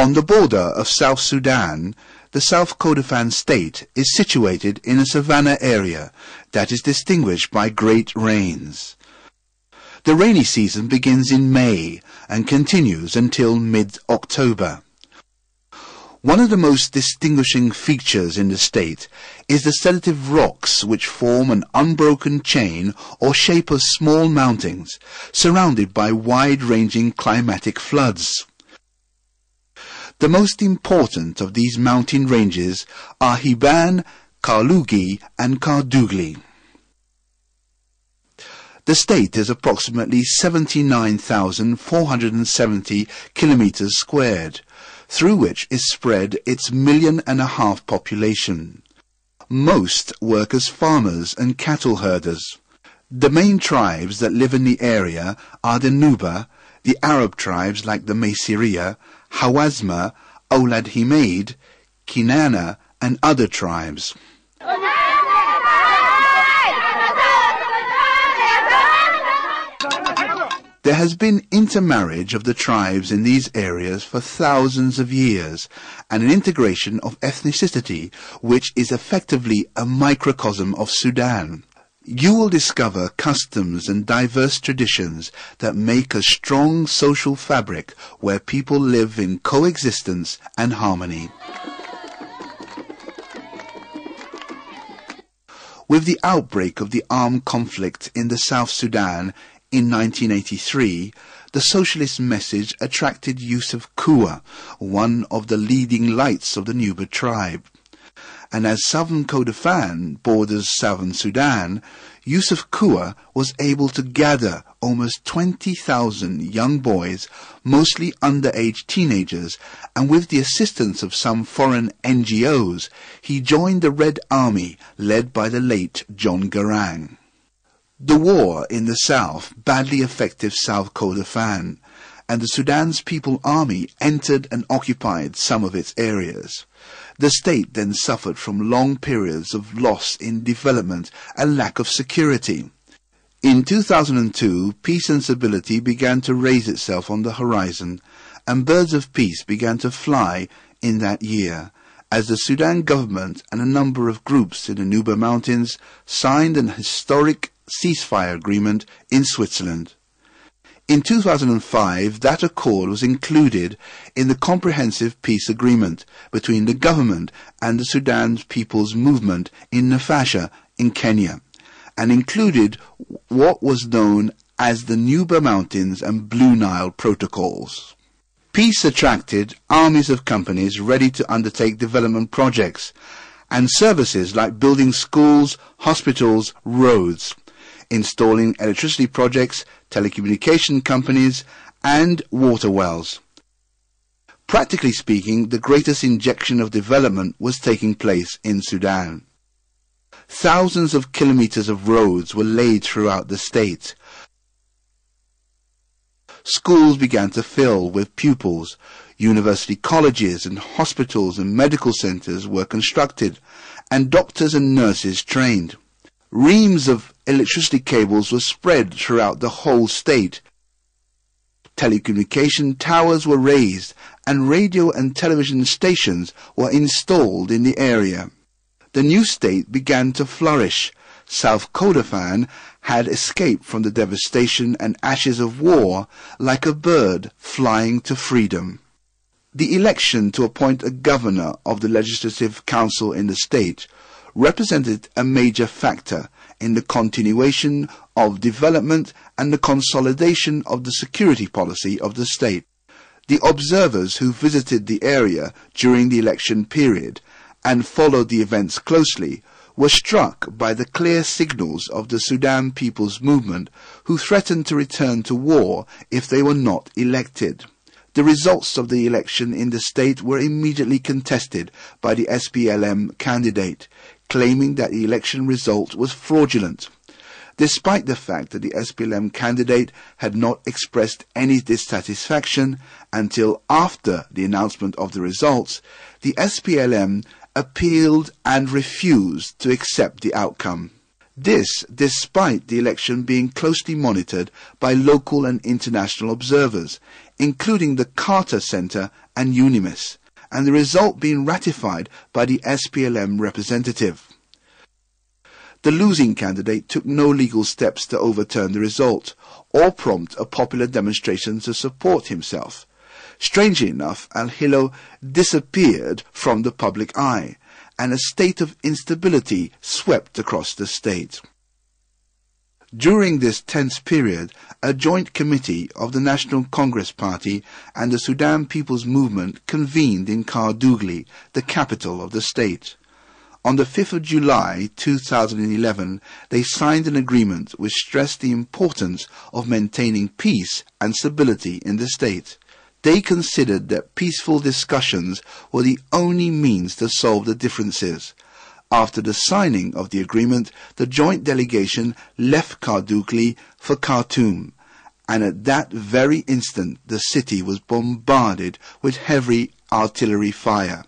On the border of South Sudan, the South Kordofan state is situated in a savanna area that is distinguished by great rains. The rainy season begins in May and continues until mid-October. One of the most distinguishing features in the state is the sedative rocks which form an unbroken chain or shape of small mountains surrounded by wide-ranging climatic floods. The most important of these mountain ranges are Hiban, Kadugly and Kadugly. The state is approximately 79,470 kilometers squared, through which is spread its 1.5 million population. Most work as farmers and cattle herders. The main tribes that live in the area are the Nuba, the Arab tribes like the Masiriya, Hawazma, Olad Himaid, Kinana and other tribes. There has been intermarriage of the tribes in these areas for thousands of years, and an integration of ethnicity which is effectively a microcosm of Sudan. You will discover customs and diverse traditions that make a strong social fabric where people live in coexistence and harmony. With the outbreak of the armed conflict in the South Sudan in 1983, the socialist message attracted Yusuf Kua, one of the leading lights of the Nuba tribe. And as Southern Kordofan borders Southern Sudan, Yusuf Kua was able to gather almost 20,000 young boys, mostly underage teenagers, and with the assistance of some foreign NGOs, he joined the Red Army led by the late John Garang. The war in the south badly affected South Kordofan, and the Sudan's People Army entered and occupied some of its areas. The state then suffered from long periods of loss in development and lack of security. In 2002, peace and stability began to raise itself on the horizon, and birds of peace began to fly in that year, as the Sudan government and a number of groups in the Nuba Mountains signed an historic ceasefire agreement in Switzerland. In 2005, that accord was included in the Comprehensive Peace Agreement between the government and the Sudan People's Movement in Naivasha in Kenya, and included what was known as the Nuba Mountains and Blue Nile Protocols. Peace attracted armies of companies ready to undertake development projects and services like building schools, hospitals, roads, installing electricity projects, telecommunication companies, and water wells. Practically speaking, the greatest injection of development was taking place in Sudan. Thousands of kilometers of roads were laid throughout the state. Schools began to fill with pupils. University colleges and hospitals and medical centers were constructed, and doctors and nurses trained. Reams of electricity cables were spread throughout the whole state. Telecommunication towers were raised, and radio and television stations were installed in the area. The new state began to flourish. South Kordofan had escaped from the devastation and ashes of war like a bird flying to freedom. The election to appoint a governor of the Legislative Council in the state represented a major factor in the continuation of development and the consolidation of the security policy of the state. The observers who visited the area during the election period and followed the events closely were struck by the clear signals of the Sudan People's Movement, who threatened to return to war if they were not elected. The results of the election in the state were immediately contested by the SPLM candidate, claiming that the election result was fraudulent. Despite the fact that the SPLM candidate had not expressed any dissatisfaction until after the announcement of the results, the SPLM appealed and refused to accept the outcome. This despite the election being closely monitored by local and international observers, including the Carter Center and UNIMIS, and the result being ratified by the SPLM representative. The losing candidate took no legal steps to overturn the result or prompt a popular demonstration to support himself. Strangely enough, Al-Hilo disappeared from the public eye, and a state of instability swept across the state. During this tense period, a joint committee of the National Congress Party and the Sudan People's Movement convened in Kadugly, the capital of the state. On the 5th of July 2011, they signed an agreement which stressed the importance of maintaining peace and stability in the state. They considered that peaceful discussions were the only means to solve the differences. After the signing of the agreement, the joint delegation left Kadugly for Khartoum, and at that very instant the city was bombarded with heavy artillery fire.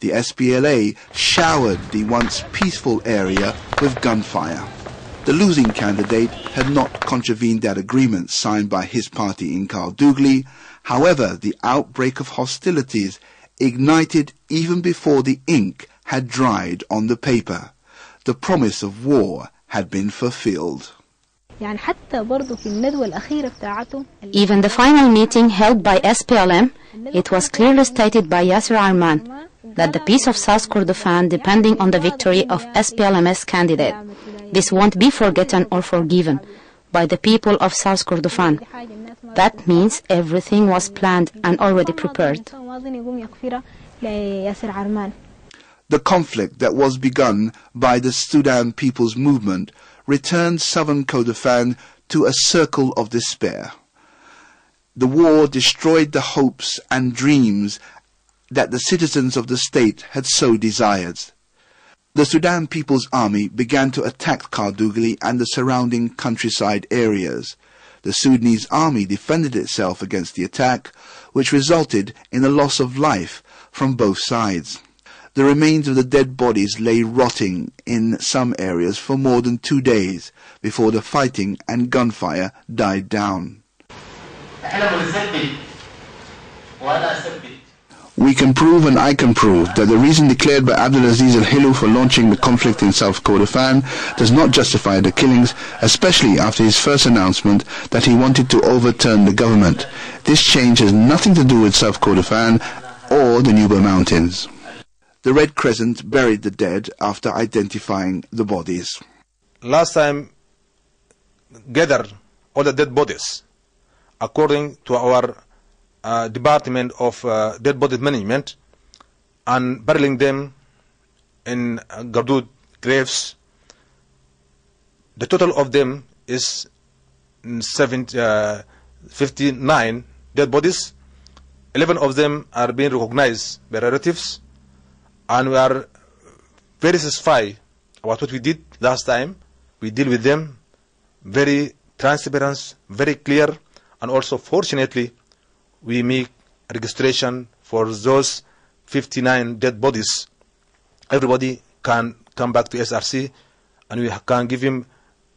The SPLA showered the once peaceful area with gunfire. The losing candidate had not contravened that agreement signed by his party in Kadugly. However, the outbreak of hostilities ignited even before the ink had dried on the paper. The promise of war had been fulfilled. Even the final meeting held by SPLM, it was clearly stated by Yasser Arman that the peace of South Kordofan depending on the victory of SPLM's candidate. This won't be forgotten or forgiven by the people of South Kordofan. That means everything was planned and already prepared. The conflict that was begun by the Sudan People's Movement returned Southern Kordofan to a circle of despair. The war destroyed the hopes and dreams that the citizens of the state had so desired. The Sudan People's Army began to attack Kadugly and the surrounding countryside areas. The Sudanese army defended itself against the attack, which resulted in the loss of life from both sides. The remains of the dead bodies lay rotting in some areas for more than 2 days before the fighting and gunfire died down. We can prove, and I can prove, that the reason declared by Abdulaziz Al-Hilo for launching the conflict in South Kordofan does not justify the killings, especially after his first announcement that he wanted to overturn the government. This change has nothing to do with South Kordofan or the Nuba Mountains. The Red Crescent buried the dead after identifying the bodies. Last time, gathered all the dead bodies, according to our Department of Dead Body Management, and burying them in Gardud graves. The total of them is 59 dead bodies. 11 of them are being recognized by relatives, and we are very satisfied about what we did last time. We deal with them very transparent, very clear, and also fortunately we make registration for those 59 dead bodies. Everybody can come back to SRC and we can give him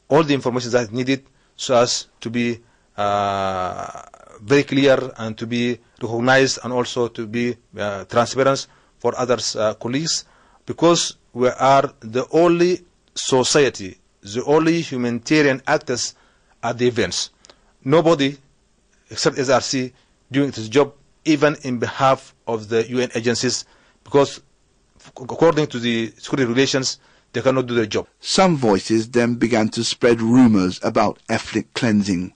all the information that is needed so as to be very clear and to be recognized, and also to be transparent for others colleagues, because we are the only society, the only humanitarian actors at the events. Nobody except SRC doing its job, even in behalf of the UN agencies, because according to the security regulations, they cannot do their job. Some voices then began to spread rumors about ethnic cleansing,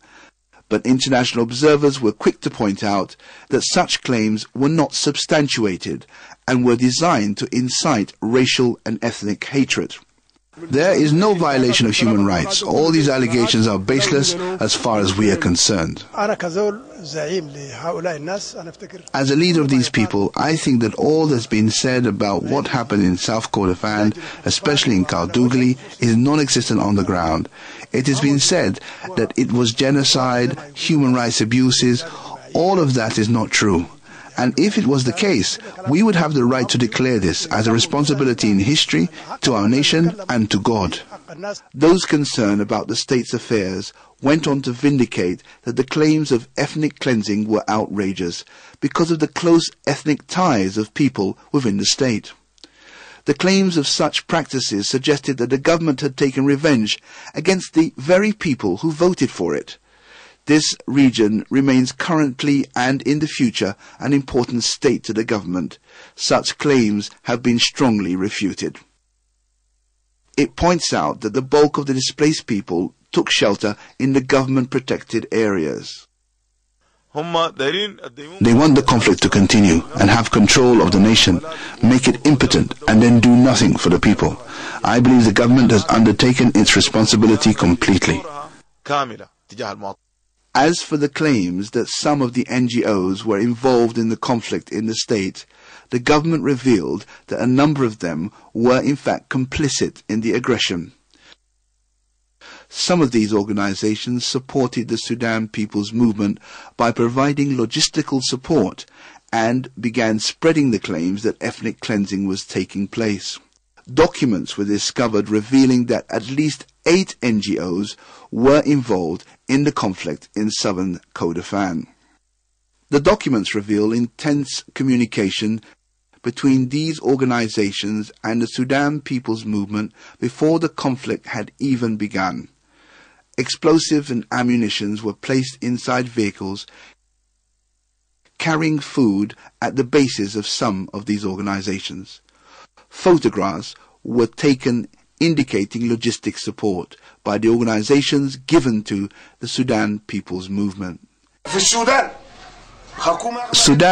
but international observers were quick to point out that such claims were not substantiated and were designed to incite racial and ethnic hatred. There is no violation of human rights. All these allegations are baseless as far as we are concerned. As a leader of these people, I think that all that's been said about what happened in South Kordofan, especially in Kadugly, is non-existent on the ground. It has been said that it was genocide, human rights abuses. All of that is not true. And if it was the case, we would have the right to declare this as a responsibility in history, to our nation, and to God. Those concerned about the state's affairs went on to vindicate that the claims of ethnic cleansing were outrageous because of the close ethnic ties of people within the state. The claims of such practices suggested that the government had taken revenge against the very people who voted for it. This region remains currently and in the future an important state to the government. Such claims have been strongly refuted. It points out that the bulk of the displaced people took shelter in the government-protected areas. They want the conflict to continue and have control of the nation, make it impotent and then do nothing for the people. I believe the government has undertaken its responsibility completely. As for the claims that some of the NGOs were involved in the conflict in the state, the government revealed that a number of them were in fact complicit in the aggression. Some of these organizations supported the Sudan People's Movement by providing logistical support and began spreading the claims that ethnic cleansing was taking place. Documents were discovered revealing that at least 8 NGOs were involved in the conflict in southern Kordofan. The documents reveal intense communication between these organizations and the Sudan People's Movement before the conflict had even begun. Explosives and ammunition were placed inside vehicles carrying food at the bases of some of these organizations. Photographs were taken indicating logistic support by the organizations given to the Sudan People's Movement. Sudan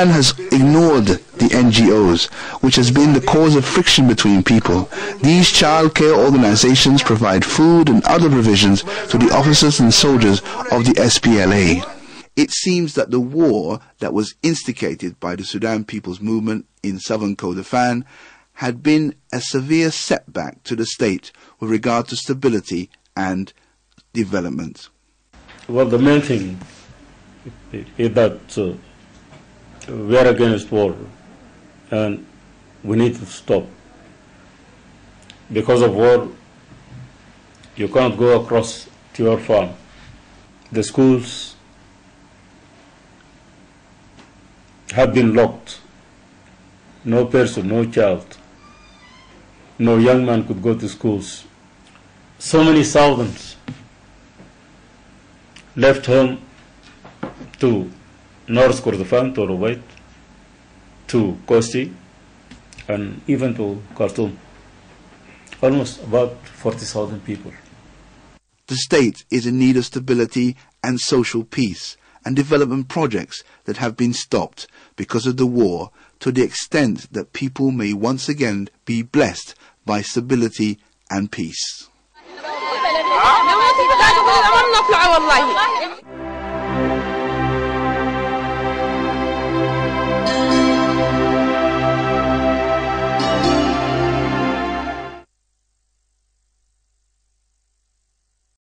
has ignored the NGOs, which has been the cause of friction between people. These child care organizations provide food and other provisions to the officers and soldiers of the SPLA. It seems that the war that was instigated by the Sudan People's Movement in southern Kordofan had been a severe setback to the state with regard to stability and development. Well, the main thing is that we are against war and we need to stop. Because of war, you can't go across to your farm. The schools have been locked. No person, no child, no young man could go to schools. So many thousands left home to North Kordofan, to Wrought, to Kosti, and even to Khartoum. Almost about 40,000 people. The state is in need of stability and social peace and development projects that have been stopped because of the war, to the extent that people may once again be blessed by stability and peace.